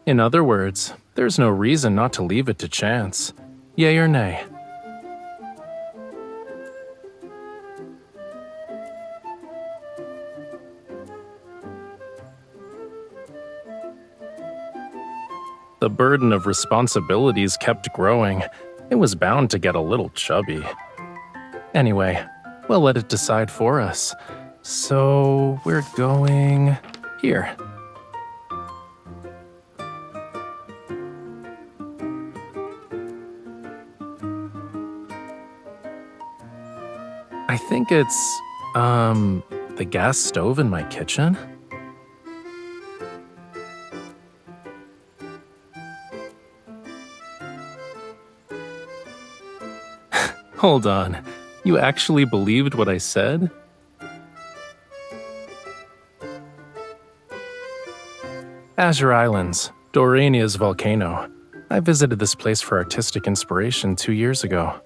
In other words, there's no reason not to leave it to chance. Yay or nay? The burden of responsibilities kept growing. It was bound to get a little chubby. Anyway, we'll let it decide for us. So we're going here. I think it's, the gas stove in my kitchen? Hold on, you actually believed what I said? Azure Islands, Dorania's volcano. I visited this place for artistic inspiration 2 years ago.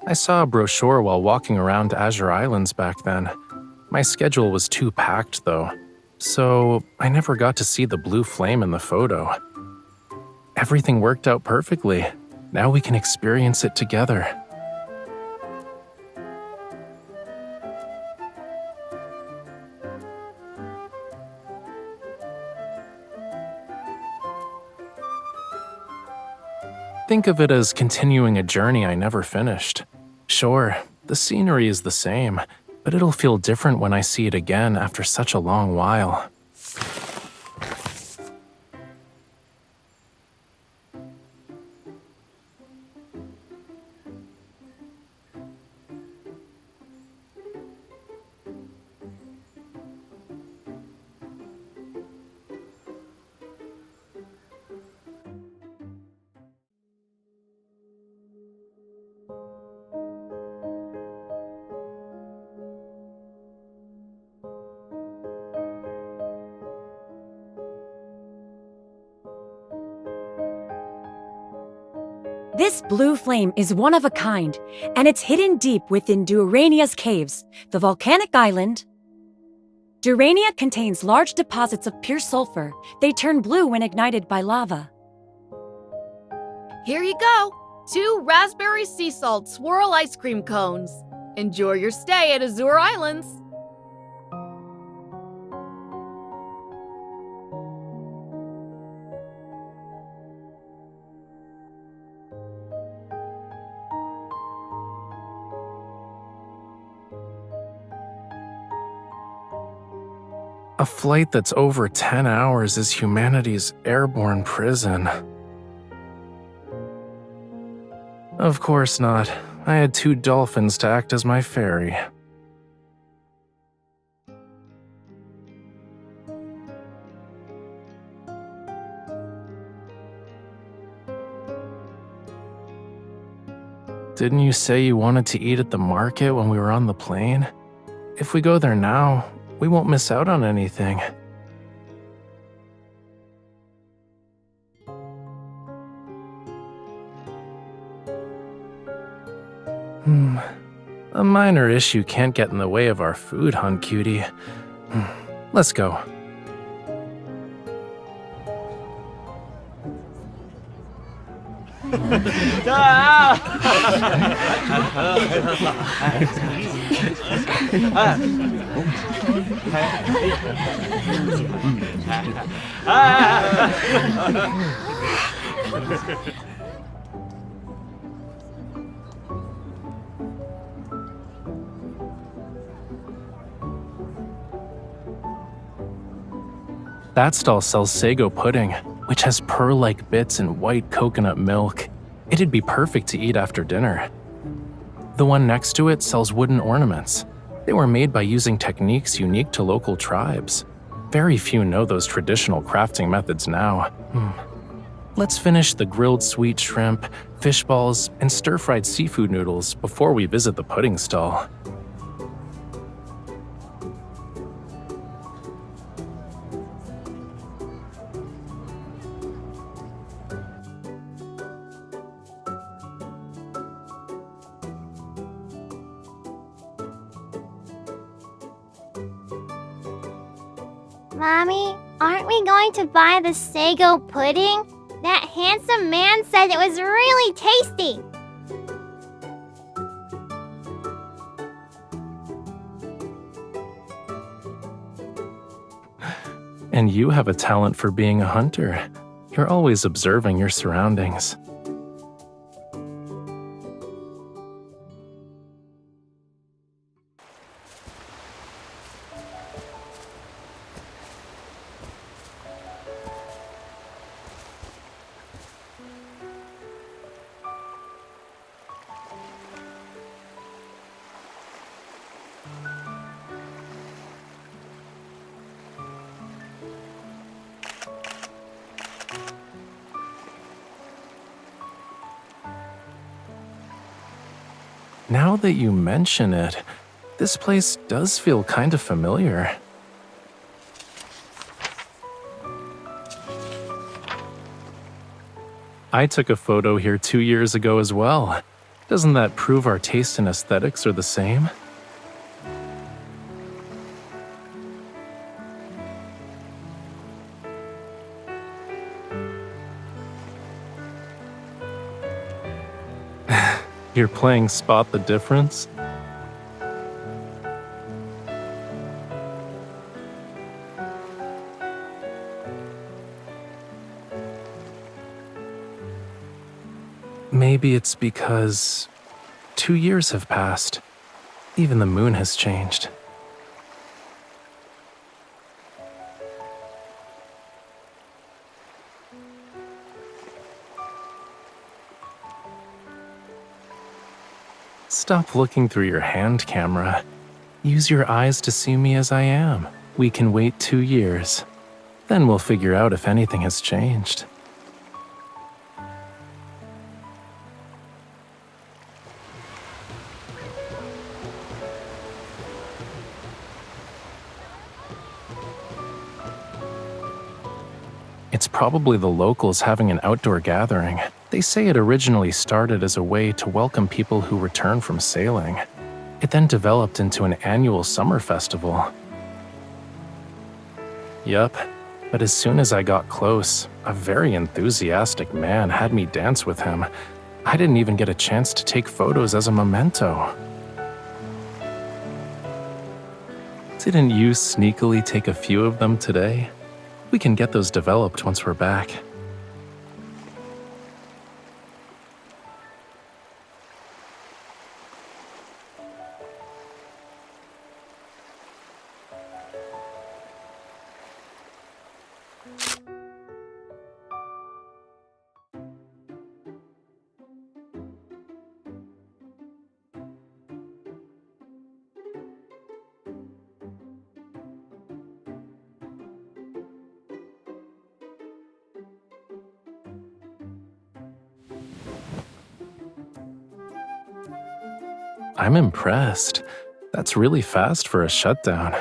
I saw a brochure while walking around Azure Islands back then. My schedule was too packed though, so I never got to see the blue flame in the photo. Everything worked out perfectly. Now we can experience it together. Think of it as continuing a journey I never finished. Sure, the scenery is the same, but it'll feel different when I see it again after such a long while. This blue flame is one of a kind, and it's hidden deep within Durania's caves, the volcanic island. Durania contains large deposits of pure sulfur. They turn blue when ignited by lava. Here you go! 2 raspberry sea salt swirl ice cream cones. Enjoy your stay at Azure Islands. A flight that's over 10 hours is humanity's airborne prison. Of course not. I had 2 dolphins to act as my ferry. Didn't you say you wanted to eat at the market when we were on the plane? If we go there now, we won't miss out on anything. A minor issue can't get in the way of our food hunt, cutie. Let's go. That stall sells sago pudding, which has pearl-like bits and white coconut milk. It'd be perfect to eat after dinner. The one next to it sells wooden ornaments. They were made by using techniques unique to local tribes. Very few know those traditional crafting methods now. Let's finish the grilled sweet shrimp, fish balls, and stir-fried seafood noodles before we visit the pudding stall. Mommy, Aren't we going to buy the sago pudding? That handsome man said it was really tasty. And you have a talent for being a hunter. You're always observing your surroundings. Now that you mention it, this place does feel kind of familiar. I took a photo here 2 years ago as well. Doesn't that prove our taste and aesthetics are the same? You're playing Spot the Difference? Maybe it's because 2 years have passed. Even the moon has changed. Stop looking through your hand camera. Use your eyes to see me as I am. We can wait 2 years. Then we'll figure out if anything has changed. It's probably the locals having an outdoor gathering. They say it originally started as a way to welcome people who return from sailing. It then developed into an annual summer festival. Yup, but as soon as I got close, a very enthusiastic man had me dance with him. I didn't even get a chance to take photos as a memento. Didn't you sneakily take a few of them today? We can get those developed once we're back. I'm impressed. That's really fast for a shutdown.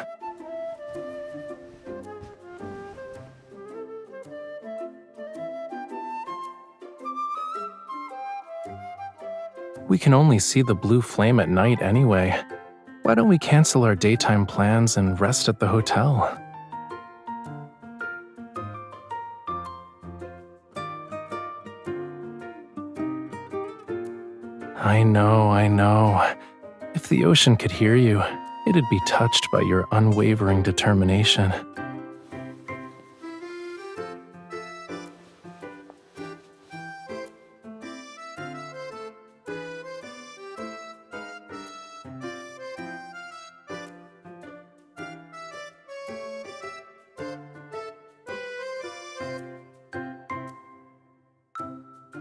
We can only see the blue flame at night anyway. Why don't we cancel our daytime plans and rest at the hotel? I know. If the ocean could hear you, it'd be touched by your unwavering determination.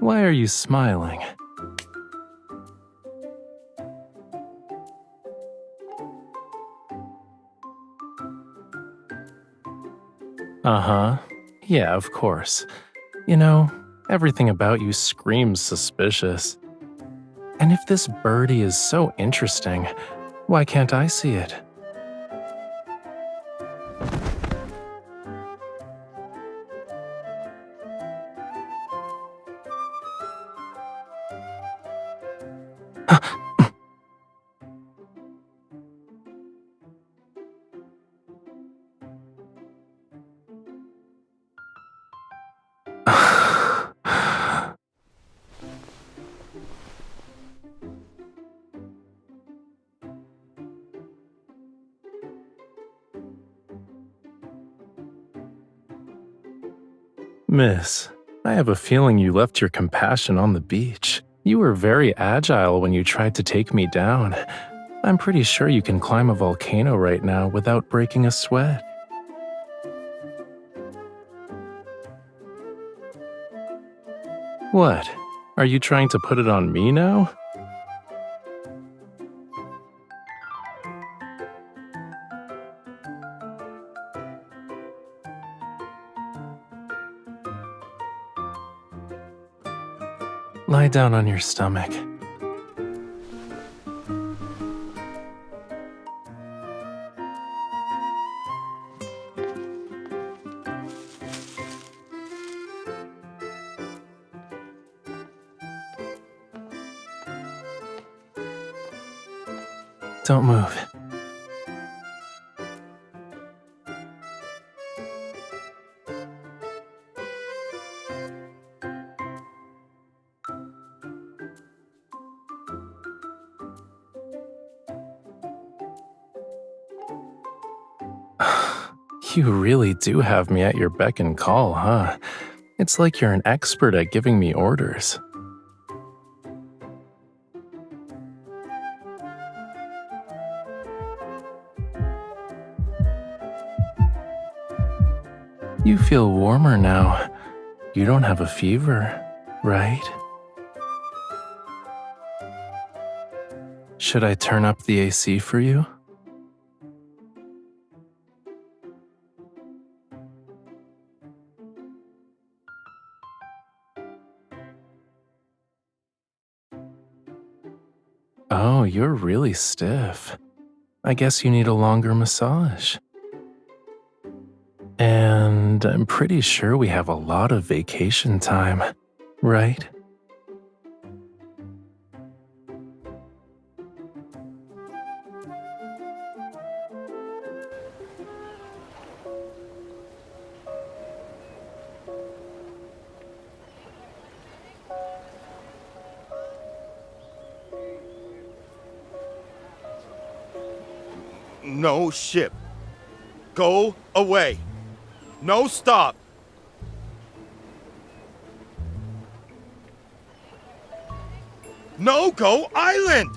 Why are you smiling? Uh-huh. Yeah, of course. You know, everything about you screams suspicious. And if this birdie is so interesting, why can't I see it? Miss, I have a feeling you left your compassion on the beach. You were very agile when you tried to take me down. I'm pretty sure you can climb a volcano right now without breaking a sweat. What? Are you trying to put it on me now? Lie down on your stomach. Don't move. You really do have me at your beck and call, huh? It's like you're an expert at giving me orders. You feel warmer now. You don't have a fever, right? Should I turn up the AC for you? Oh, you're really stiff. I guess you need a longer massage. And I'm pretty sure we have a lot of vacation time, right? No ship. Go away. No stop. No go island.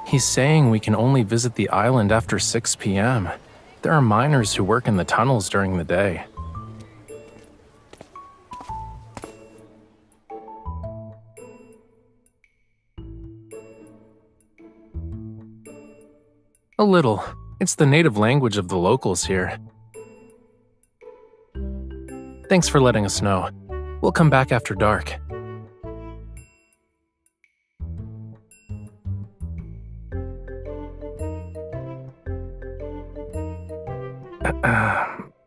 He's saying we can only visit the island after 6 p.m. There are miners who work in the tunnels during the day. A little. It's the native language of the locals here. Thanks for letting us know. We'll come back after dark.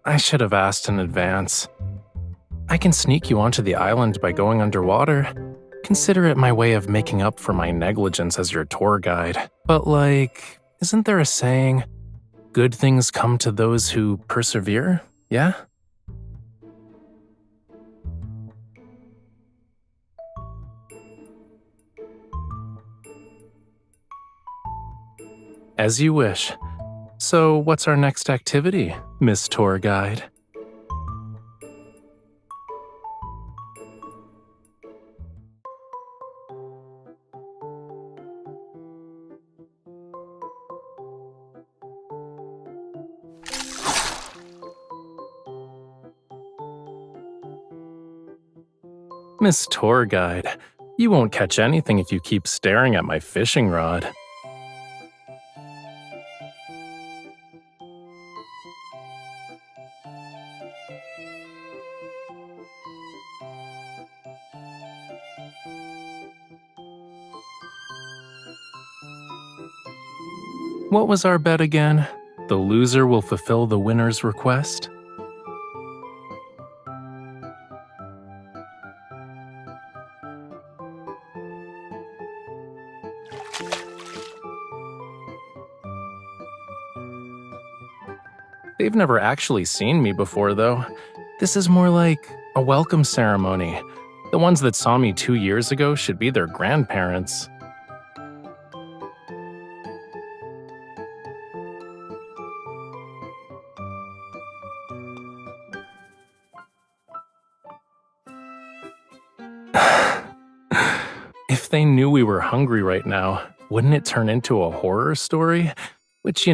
I should have asked in advance. I can sneak you onto the island by going underwater. Consider it my way of making up for my negligence as your tour guide. But isn't there a saying, good things come to those who persevere, yeah? As you wish. So, what's our next activity, Miss Tour Guide? Miss Tour Guide, you won't catch anything if you keep staring at my fishing rod. What was our bet again? The loser will fulfill the winner's request? They've never actually seen me before, though. This is more like a welcome ceremony. The ones that saw me 2 years ago should be their grandparents. If they knew we were hungry right now, wouldn't it turn into a horror story? Which,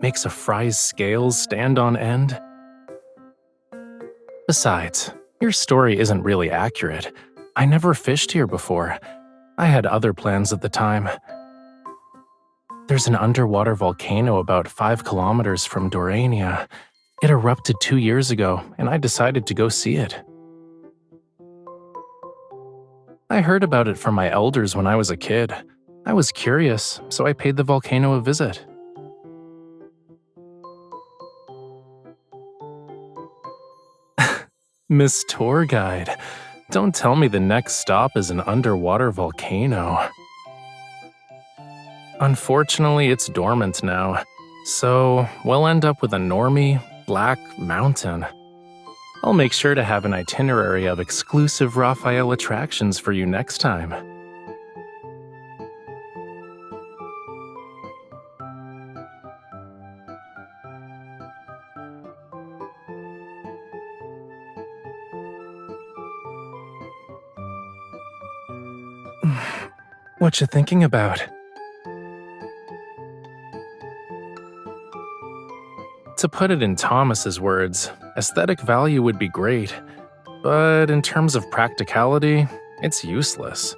makes a fry's scales stand on end? Besides, your story isn't really accurate. I never fished here before. I had other plans at the time. There's an underwater volcano about 5 kilometers from Dorania. It erupted 2 years ago, and I decided to go see it. I heard about it from my elders when I was a kid. I was curious, so I paid the volcano a visit. Miss Tour Guide, don't tell me the next stop is an underwater volcano. Unfortunately, it's dormant now, so we'll end up with a normie, black mountain. I'll make sure to have an itinerary of exclusive Rafayel attractions for you next time. What you thinking about? To put it in Thomas's words, aesthetic value would be great, but in terms of practicality, it's useless.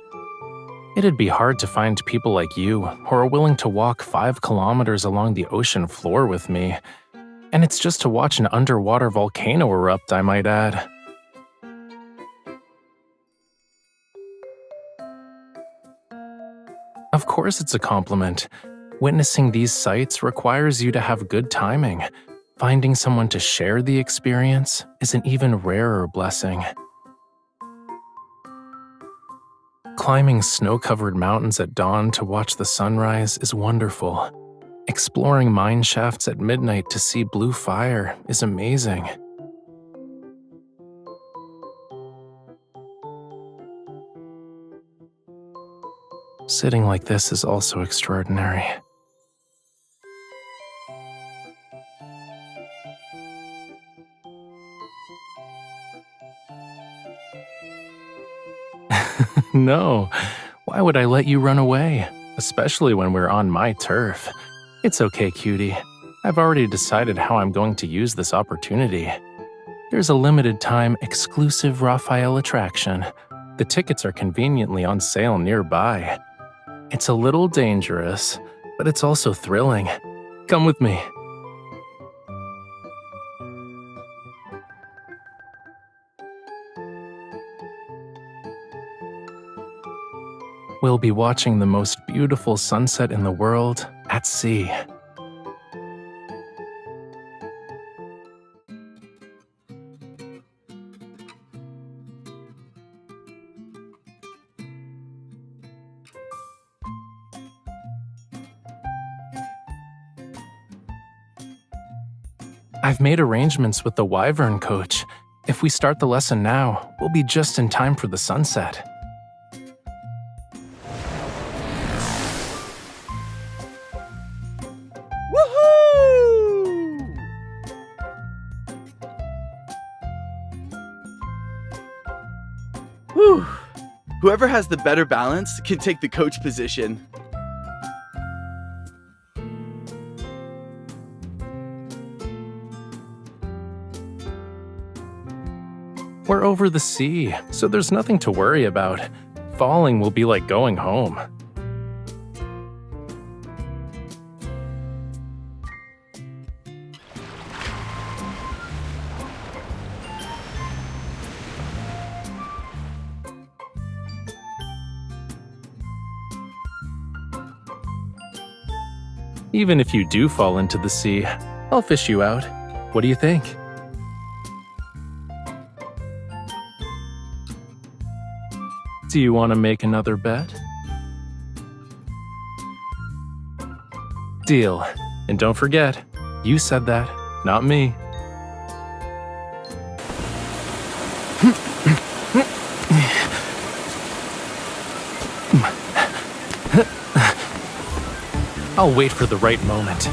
It'd be hard to find people like you who are willing to walk 5 kilometers along the ocean floor with me, and it's just to watch an underwater volcano erupt, I might add. Of course it's a compliment. Witnessing these sights requires you to have good timing. Finding someone to share the experience is an even rarer blessing. Climbing snow-covered mountains at dawn to watch the sunrise is wonderful. Exploring mine shafts at midnight to see blue fire is amazing. Sitting like this is also extraordinary. No, why would I let you run away? Especially when we're on my turf. It's okay, cutie. I've already decided how I'm going to use this opportunity. There's a limited time exclusive Rafayel attraction. The tickets are conveniently on sale nearby. It's a little dangerous, but it's also thrilling. Come with me. We'll be watching the most beautiful sunset in the world at sea. I've made arrangements with the Wyvern coach. If we start the lesson now, we'll be just in time for the sunset. Woohoo! Whew. Whoever has the better balance can take the coach position. We're over the sea, so there's nothing to worry about. Falling will be like going home. Even if you do fall into the sea, I'll fish you out. What do you think? Do you want to make another bet? Deal. And don't forget, you said that, not me. I'll wait for the right moment.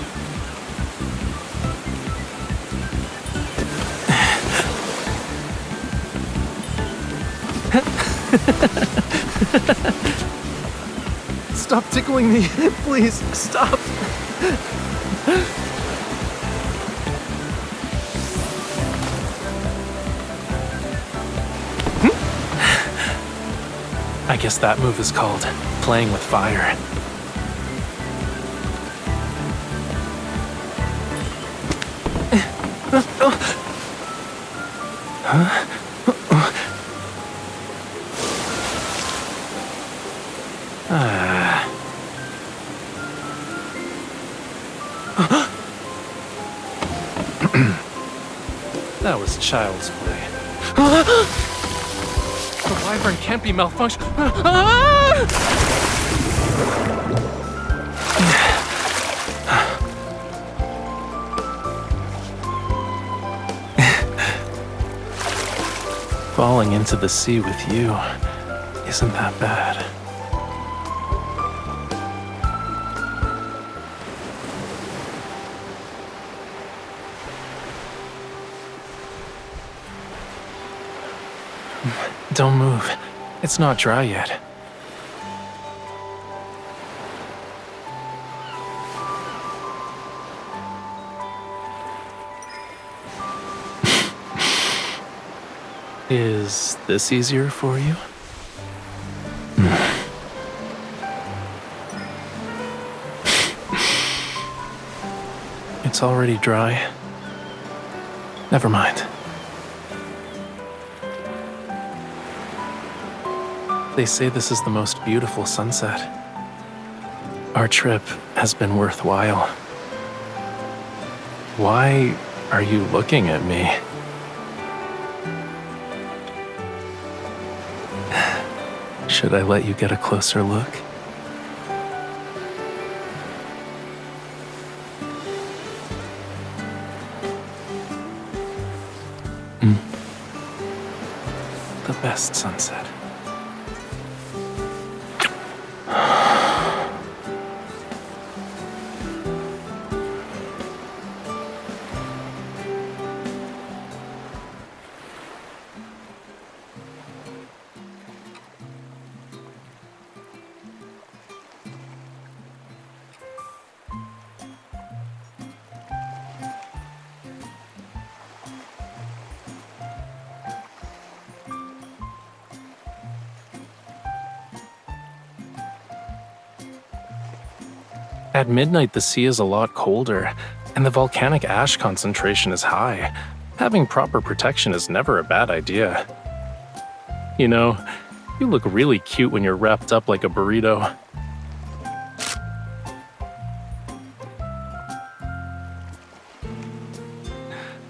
Stop tickling me, please, stop. I guess that move is called playing with fire. Huh? That was child's play. The wyvern can't be malfunctioned. Falling into the sea with you isn't that bad. Don't move. It's not dry yet. Is this easier for you? It's already dry. Never mind. They say this is the most beautiful sunset. Our trip has been worthwhile. Why are you looking at me? Should I let you get a closer look? The best sunset. At midnight, the sea is a lot colder, and the volcanic ash concentration is high. Having proper protection is never a bad idea. You know, you look really cute when you're wrapped up like a burrito.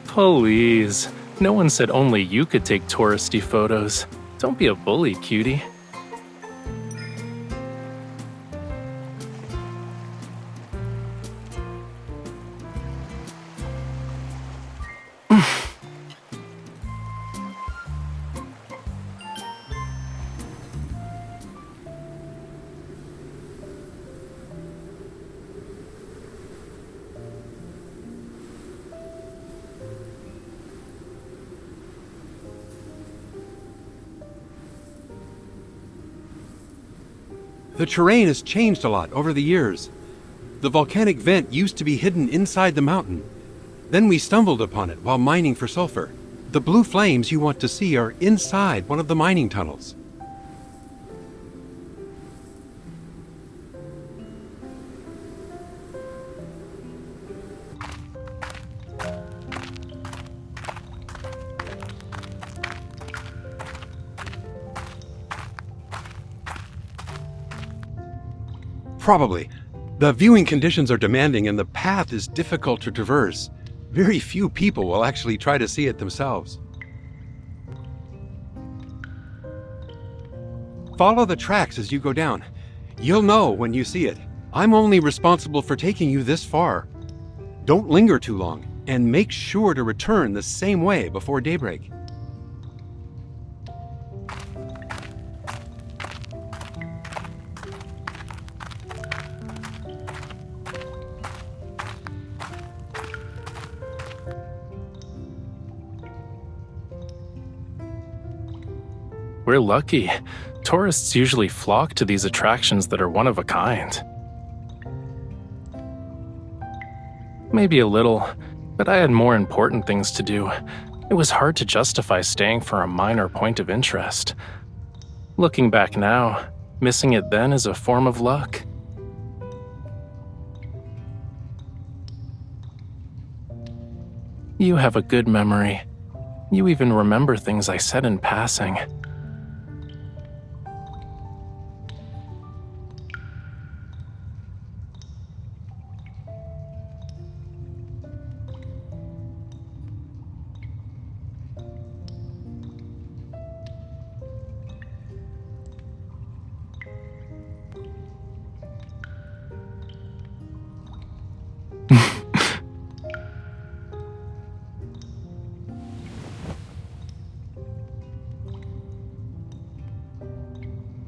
Please, no one said only you could take touristy photos. Don't be a bully, cutie. The terrain has changed a lot over the years. The volcanic vent used to be hidden inside the mountain. Then we stumbled upon it while mining for sulfur. The blue flames you want to see are inside one of the mining tunnels. Probably. The viewing conditions are demanding and the path is difficult to traverse. Very few people will actually try to see it themselves. Follow the tracks as you go down. You'll know when you see it. I'm only responsible for taking you this far. Don't linger too long, and make sure to return the same way before daybreak. We're lucky. Tourists usually flock to these attractions that are one of a kind. Maybe a little, but I had more important things to do. It was hard to justify staying for a minor point of interest. Looking back now, missing it then is a form of luck. You have a good memory. You even remember things I said in passing.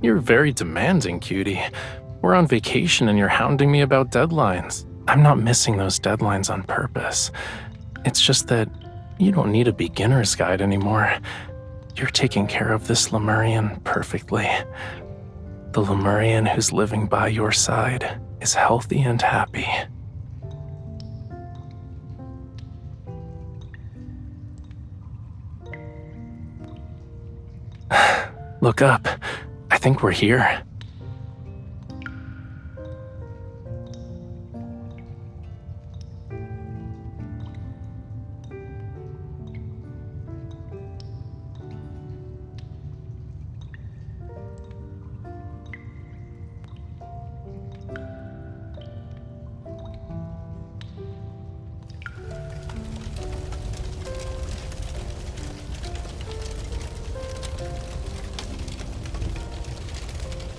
You're very demanding, cutie. We're on vacation and you're hounding me about deadlines. I'm not missing those deadlines on purpose. It's just that you don't need a beginner's guide anymore. You're taking care of this Lemurian perfectly. The Lemurian who's living by your side is healthy and happy. Look up. I think we're here.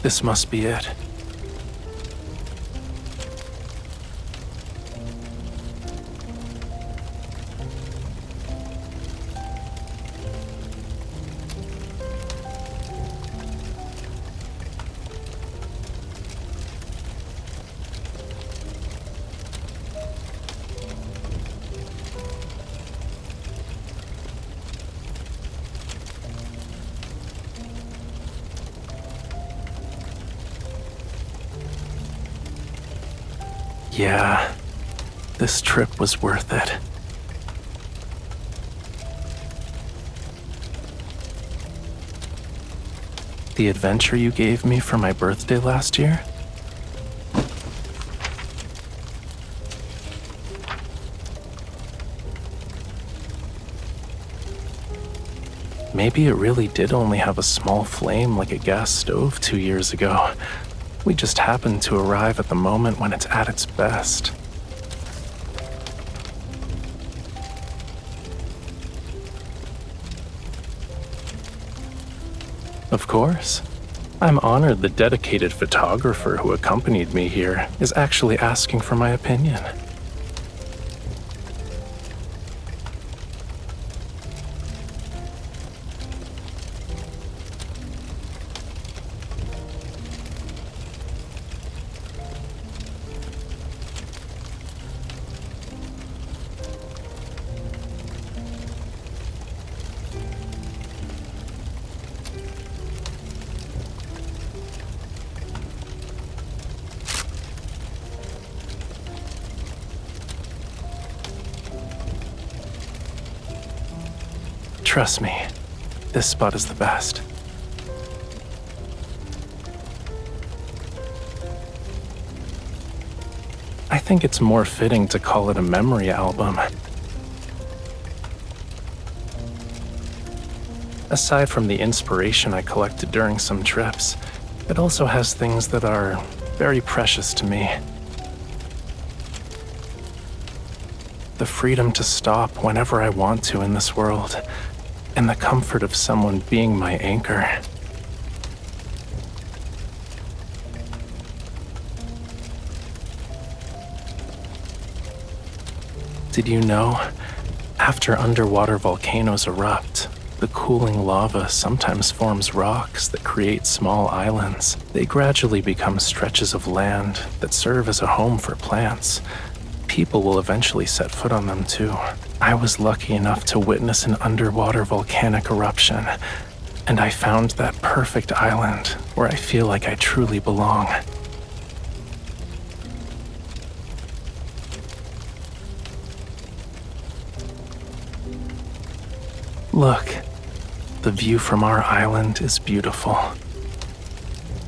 This must be it. Yeah, this trip was worth it. The adventure you gave me for my birthday last year? Maybe it really did only have a small flame like a gas stove 2 years ago. We just happened to arrive at the moment when it's at its best. Of course. I'm honored the dedicated photographer who accompanied me here is actually asking for my opinion. Trust me, this spot is the best. I think it's more fitting to call it a memory album. Aside from the inspiration I collected during some trips, it also has things that are very precious to me. The freedom to stop whenever I want to in this world, and the comfort of someone being my anchor. Did you know? After underwater volcanoes erupt, the cooling lava sometimes forms rocks that create small islands. They gradually become stretches of land that serve as a home for plants. People will eventually set foot on them too. I was lucky enough to witness an underwater volcanic eruption, and I found that perfect island where I feel like I truly belong. Look, the view from our island is beautiful.